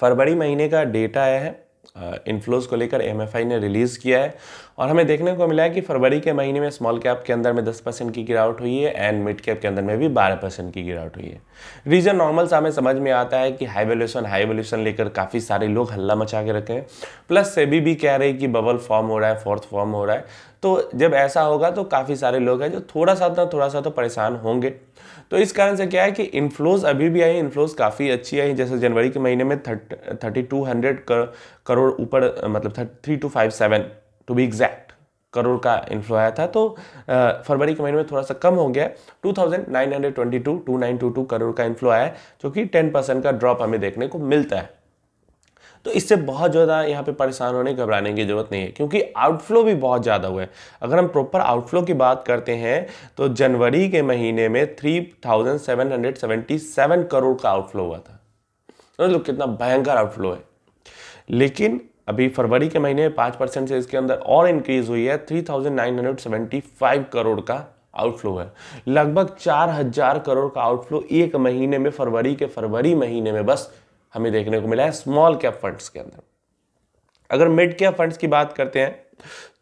फरवरी महीने का डेटा आया है, इनफ्लोज को लेकर एमएफआई ने रिलीज़ किया है और हमें देखने को मिला है कि फरवरी के महीने में स्मॉल कैप के अंदर में 10% की गिरावट हुई है एंड मिड कैप के अंदर में भी 12% की गिरावट हुई है। रीजन नॉर्मल सा हमें समझ में आता है कि हाई वैल्यूएशन लेकर काफ़ी सारे लोग हल्ला मचा के रखे हैं, प्लस सेबी भी कह रहे हैं कि बबल फॉर्म हो रहा है, फोर्थ फॉर्म हो रहा है। तो जब ऐसा होगा तो काफ़ी सारे लोग हैं जो थोड़ा सा तो परेशान होंगे। तो इस कारण से क्या है कि इनफ्लोज अभी भी आई, इनफ्लोज काफ़ी अच्छी आई। जैसे जनवरी के महीने में 3200 करोड़ ऊपर, मतलब 3257 टू बी एग्जैक्ट करोड़ का इनफ्लो आया था। तो फरवरी के महीने में थोड़ा सा कम हो गया, 2922 करोड़ का इनफ्लो आया है, जो कि 10% का ड्रॉप हमें देखने को मिलता है। तो इससे बहुत ज़्यादा यहाँ पे परेशान होने घबराने की जरूरत नहीं है, क्योंकि आउटफ्लो भी बहुत ज़्यादा हुआ है। अगर हम प्रॉपर आउटफ्लो की बात करते हैं तो जनवरी के महीने में 3777 करोड़ का आउटफ्लो हुआ था। मतलब कितना भयंकर आउटफ्लो है। लेकिन अभी फरवरी के महीने में 5% से इसके अंदर और इंक्रीज हुई है, 3975 करोड़ का आउटफ्लो है। लगभग 4000 करोड़ का आउटफ्लो एक महीने में, फरवरी महीने में बस हमें देखने को मिला है स्मॉल कैप फंड्स के अंदर। अगर मिड कैप फंड्स की बात करते हैं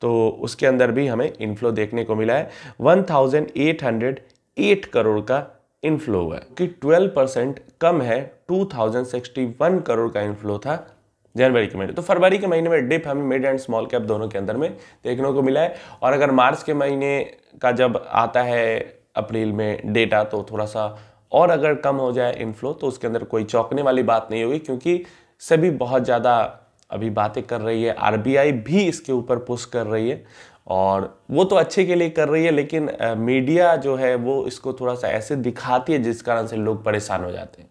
तो उसके अंदर भी हमें इनफ्लो देखने को मिला है, 1808 करोड़ का इनफ्लो हुआ है, कि 12% कम है। 2061 करोड़ का इनफ्लो था जनवरी के महीने। तो फरवरी के महीने में डिप हमें मिड एंड स्मॉल कैप दोनों के अंदर में देखने को मिला है। और अगर मार्च के महीने का जब आता है अप्रैल में डेटा, तो थोड़ा सा और अगर कम हो जाए इनफ्लो तो उसके अंदर कोई चौंकने वाली बात नहीं होगी, क्योंकि सभी बहुत ज़्यादा अभी बातें कर रही है। आरबीआई भी इसके ऊपर पुश कर रही है और वो तो अच्छे के लिए कर रही है, लेकिन मीडिया जो है वो इसको थोड़ा सा ऐसे दिखाती है जिस कारण से लोग परेशान हो जाते हैं।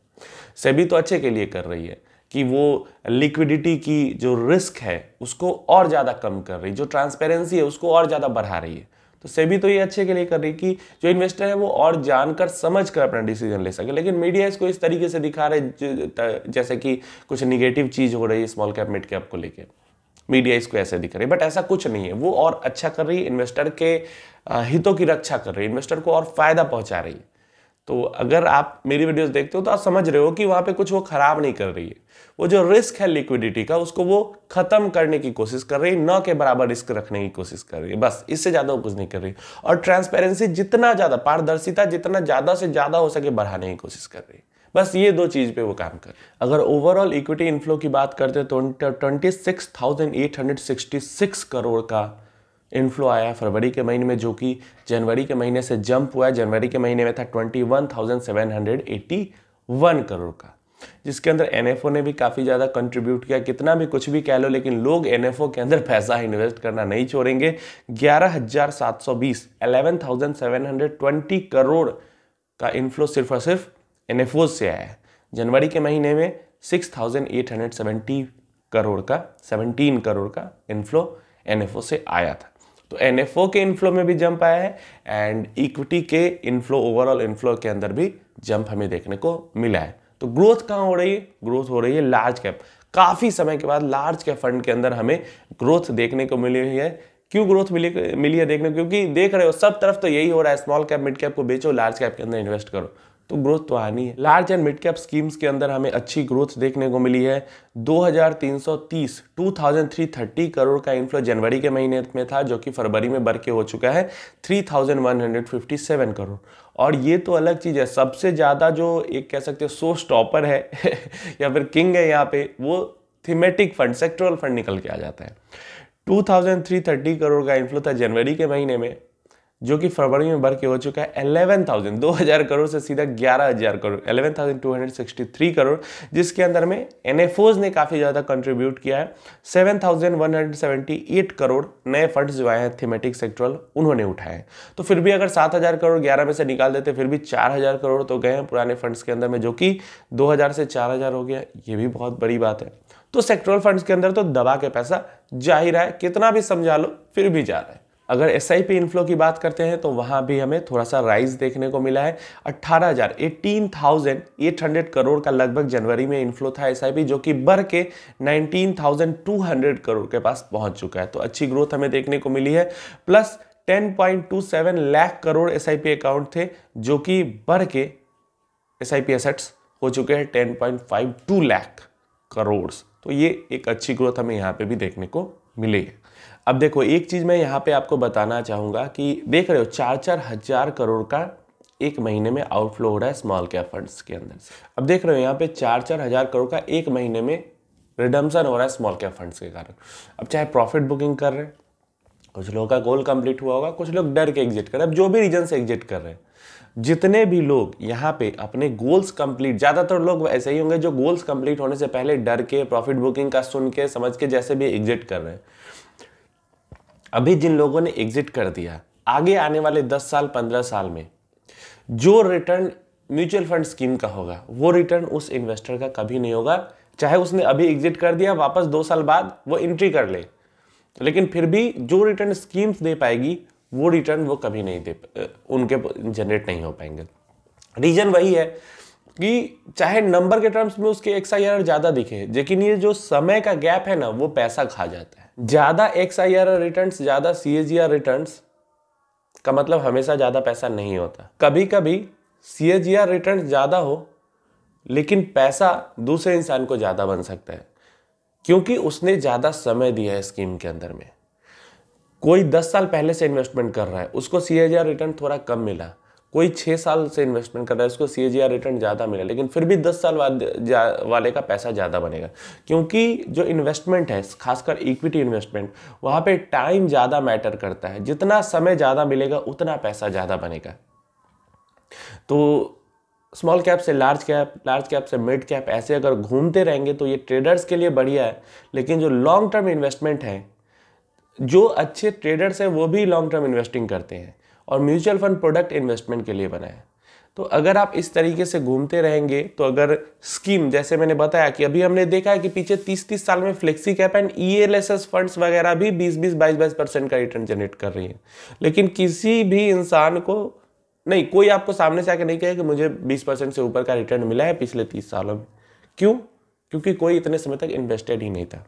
सेबी तो अच्छे के लिए कर रही है कि वो लिक्विडिटी की जो रिस्क है उसको और ज़्यादा कम कर रही है, जो ट्रांसपेरेंसी है उसको और ज़्यादा बढ़ा रही है। तो सेबी तो ये अच्छे के लिए कर रही है कि जो इन्वेस्टर है वो और जानकर समझ कर अपना डिसीजन ले सके। लेकिन मीडिया इसको इस तरीके से दिखा रहे जैसे कि कुछ निगेटिव चीज़ हो रही है स्मॉल कैप मिड कैप को लेके। मीडिया इसको ऐसे दिख रही है, बट ऐसा कुछ नहीं है। वो और अच्छा कर रही है, इन्वेस्टर के हितों की रक्षा कर रही है, इन्वेस्टर को और फायदा पहुंचा रही है। तो अगर आप मेरी वीडियोस देखते हो तो आप समझ रहे हो कि वहां पे कुछ वो खराब नहीं कर रही है। वो जो रिस्क है लिक्विडिटी का उसको वो खत्म करने की कोशिश कर रही है, न के बराबर रिस्क रखने की कोशिश कर रही है, बस इससे ज्यादा वो कुछ नहीं कर रही। और ट्रांसपेरेंसी जितना ज्यादा, पारदर्शिता जितना ज्यादा से ज्यादा हो सके बढ़ाने की कोशिश कर रही है। बस ये दो चीज पे वो काम कर। अगर ओवरऑल इक्विटी इनफ्लो की बात करते हैं तो 26,866 करोड़ का इनफ्लो आया फरवरी के महीने में, जो कि जनवरी के महीने से जंप हुआ है। जनवरी के महीने में था 21,781 करोड़ का, जिसके अंदर एनएफओ ने भी काफ़ी ज़्यादा कंट्रीब्यूट किया। कितना भी कुछ भी कह लो, लेकिन लोग एनएफओ के अंदर पैसा इन्वेस्ट करना नहीं छोड़ेंगे। 11,720 करोड़ का इनफ्लो सिर्फ और सिर्फ एनएफओ से आया है। जनवरी के महीने में 6,870 करोड़ का 17 करोड़ का इनफ्लो एनएफओ से आया था। तो एनएफओ के इनफ्लो में भी जंप आया है एंड इक्विटी के इनफ्लो, ओवरऑल इनफ्लो के अंदर भी जंप हमें देखने को मिला है। तो ग्रोथ कहाँ हो रही है? ग्रोथ हो रही है लार्ज कैप। काफी समय के बाद लार्ज कैप फंड के अंदर हमें ग्रोथ देखने को मिली हुई है। क्यों ग्रोथ मिली है देखने को? क्योंकि देख रहे हो सब तरफ तो यही हो रहा है, स्मॉल कैप मिड कैप को बेचो, लार्ज कैप के अंदर इन्वेस्ट करो, तो ग्रोथ तो आनी है। Large and mid cap schemes के अंदर हमें अच्छी ग्रोथ देखने को मिली है। 2330 करोड़ का इनफ्लो जनवरी के महीने में था, जो कि फरवरी में बढ़ के हो चुका है 3157 करोड़। और ये तो अलग चीज है, सबसे ज्यादा जो एक कह सकते हो शो स्टॉपर है या फिर किंग है यहाँ पे, वो थीमेटिक फंड, सेक्टोरल फंड निकल के आ जाता है। 2330 करोड़ का इनफ्लो था जनवरी के महीने में, जो कि फरवरी में बढ़ के हो चुका है 11,000 करोड़ से सीधा 11,000 करोड़, 11,263 करोड़, जिसके अंदर में एनएफओज ने काफी ज्यादा कंट्रीब्यूट किया है। 7,178 करोड़ नए फंड्स जो आए हैं थीमेटिक सेक्टरल, उन्होंने उठाए। तो फिर भी अगर 7,000 करोड़ 11 में से निकाल देते, फिर भी 4,000 करोड़ तो गए हैं पुराने फंड्स के अंदर में, जो कि 2,000 से 4,000 हो गया। ये भी बहुत बड़ी बात है। तो सेक्टरल फंड्स के अंदर तो दबा के पैसा जा ही रहा है, कितना भी समझा लो फिर भी जा रहा है। अगर एसआईपी इनफ्लो की बात करते हैं तो वहां भी हमें थोड़ा सा राइज देखने को मिला है। 18,800 करोड़ का लगभग जनवरी में इनफ्लो था एसआईपी, जो कि बढ़ के 19,200 करोड़ के पास पहुंच चुका है। तो अच्छी ग्रोथ हमें देखने को मिली है। Plus 10.27 lakh crore SIP account थे, जो कि बढ़ के एसआईपी एसेट्स हो चुके हैं 10.52 लाख करोड़। तो ये एक अच्छी ग्रोथ हमें यहाँ पे भी देखने को मिलेगी। अब देखो एक चीज़ मैं यहाँ पे आपको बताना चाहूँगा कि देख रहे हो 4-4 हज़ार करोड़ का एक महीने में आउटफ्लो हो रहा है स्मॉल कैप फंड्स के अंदर से। अब देख रहे हो यहाँ पे 4-4 हज़ार करोड़ का एक महीने में रिडम्पशन हो रहा है स्मॉल कैप फंड्स के कारण। अब चाहे प्रॉफिट बुकिंग कर रहे हैं, कुछ लोगों का गोल कंप्लीट हुआ होगा, कुछ लोग डर के एग्जिट कर रहे हैं। अब जो भी रीजन से एग्जिट कर रहे हैं, जितने भी लोग यहाँ पे अपने गोल्स कंप्लीट, ज़्यादातर लोग ऐसे ही होंगे जो गोल्स कंप्लीट होने से पहले डर के, प्रॉफिट बुकिंग का सुन के समझ के जैसे भी एग्जिट कर रहे हैं। अभी जिन लोगों ने एग्जिट कर दिया, आगे आने वाले 10 साल 15 साल में जो रिटर्न म्यूचुअल फंड स्कीम का होगा वो रिटर्न उस इन्वेस्टर का कभी नहीं होगा, चाहे उसने अभी एग्जिट कर दिया, वापस 2 साल बाद वो एंट्री कर ले, लेकिन फिर भी जो रिटर्न स्कीम्स दे पाएगी वो रिटर्न वो कभी नहीं दे, उनके जनरेट नहीं हो पाएंगे। रीजन वही है कि चाहे नंबर के टर्म्स में उसके XIRR ज्यादा दिखे, लेकिन ये जो समय का गैप है ना वो पैसा खा जाता है। ज्यादा XIRR रिटर्न्स, ज्यादा CAGR रिटर्न्स का मतलब हमेशा ज्यादा पैसा नहीं होता। कभी कभी CAGR रिटर्न्स ज्यादा हो लेकिन पैसा दूसरे इंसान को ज्यादा बन सकता है, क्योंकि उसने ज्यादा समय दिया है स्कीम के अंदर में। कोई 10 साल पहले से इन्वेस्टमेंट कर रहा है, उसको CAGR रिटर्न थोड़ा कम मिला। कोई 6 साल से इन्वेस्टमेंट कर रहा है, उसको CAGR रिटर्न ज़्यादा मिला, लेकिन फिर भी 10 साल वाले का पैसा ज़्यादा बनेगा। क्योंकि जो इन्वेस्टमेंट है, खासकर इक्विटी इन्वेस्टमेंट, वहाँ पे टाइम ज़्यादा मैटर करता है। जितना समय ज़्यादा मिलेगा उतना पैसा ज़्यादा बनेगा। तो स्मॉल कैप से लार्ज कैप से मिड कैप, ऐसे अगर घूमते रहेंगे तो ये ट्रेडर्स के लिए बढ़िया है। लेकिन जो लॉन्ग टर्म इन्वेस्टमेंट है, जो अच्छे ट्रेडर्स हैं वो भी लॉन्ग टर्म इन्वेस्टिंग करते हैं, और म्यूचुअल फंड प्रोडक्ट इन्वेस्टमेंट के लिए बना है। तो अगर आप इस तरीके से घूमते रहेंगे तो अगर स्कीम, जैसे मैंने बताया कि अभी हमने देखा है कि पीछे 30-30 साल में flexi cap and ELSS funds वगैरह भी 20-20, 22-22% का रिटर्न जनरेट कर रही है, लेकिन किसी भी इंसान को नहीं, कोई आपको सामने से आके नहीं कहे कि मुझे 20% से ऊपर का रिटर्न मिला है पिछले 30 सालों में। क्यों? क्योंकि कोई इतने समय तक इन्वेस्टेड ही नहीं था।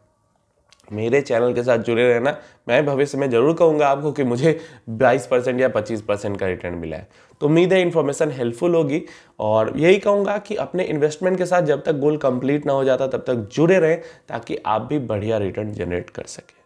मेरे चैनल के साथ जुड़े रहना, मैं भविष्य में जरूर कहूँगा आपको कि मुझे 22% या 25% का रिटर्न मिला है। तो उम्मीद है इन्फॉर्मेशन हेल्पफुल होगी, और यही कहूँगा कि अपने इन्वेस्टमेंट के साथ जब तक गोल कंप्लीट ना हो जाता तब तक जुड़े रहें, ताकि आप भी बढ़िया रिटर्न जनरेट कर सकें।